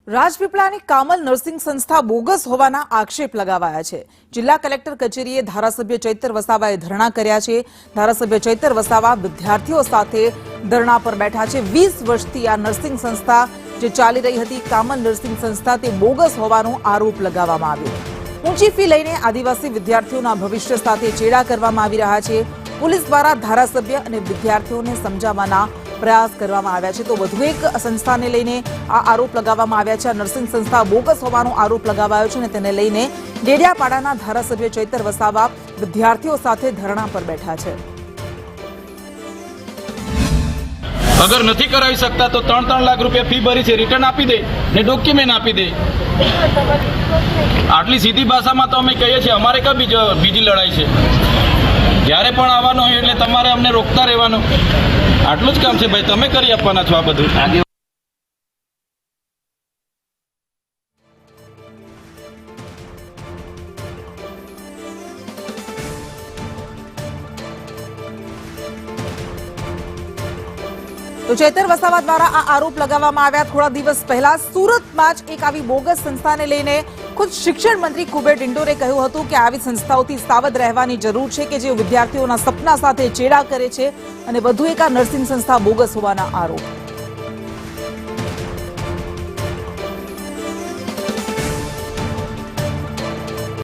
રાજપીપળાની Kamal nursing સંસ્થા bogus હોવાના આક્ષેપ લગાવાયા છે। જિલ્લા કલેક્ટર કચેરીએ ધારાસભ્ય ચૈતર વસાવાએ ધરણા કર્યા છે। ધારાસભ્ય ચૈતર વસાવા વિદ્યાર્થીઓ સાથે ધરણા પર બેઠા છે। 20 વર્ષથી આ નર્સિંગ સંસ્થા જે ચાલી રહી હતી કામલ નર્સિંગ સંસ્થા તે બોગસ હોવાનો આરોપ લગાવવામાં આવ્યો। ઊંચી ફી લઈને આદિવાસી વિદ્યાર્થીઓના ભવિષ્ય સાથે ચેડા કરવામાં આવી રહ્યા છે। પોલીસ દ્વારા ધારાસભ્ય અને વિદ્યાર્થીઓને સમજાવવાના પ્રયાસ કરવામાં આવ્યા છે। તો વધુ એક સંસ્થાને લઈને આ આરોપ લગાવવામાં આવ્યા છે। નર્સિંગ સંસ્થા બોગસ હોવાનો આરોપ લગાવાયો છે અને તેને લઈને ડેડિયાપાડાના ધારાસભ્ય ચૈતર વસાવા વિદ્યાર્થીઓ સાથે ધરણા પર બેઠા છે। अगर नहीं करावी सकता तो 3-3 लाख रुपया फी भरी है रिटर्न आपी दे ने डॉक्यूमेंट आपी दे। आटली सीधी भाषा में तो अमे कहीए छीए अमारे क्या बीजी लड़ाई है। જ્યારે પણ આવવાનો હોય એટલે તમારે અમને રોકતા રહેવાનું આટલું જ કામ છે ભાઈ। તમે કરી આપવાના છો આ બધું। तो चैतर वसावा द्वारा आ आरोप लगाववामां આવ્યા। થોડા દિવસ પહેલા સુરતમાં જ એક આવી બોગસ સંસ્થાને લઈને ખુદ શિક્ષણ મંત્રી કુબેર ડિંડોરે કહ્યું હતું કે આવી સંસ્થાઓથી સાવધ રહેવાની જરૂર છે કે જે વિદ્યાર્થીઓના સપના સાથે ચેડા કરે છે અને વધુ એક આ નર્સિંગ સંસ્થા બોગસ હોવાના આરોપ।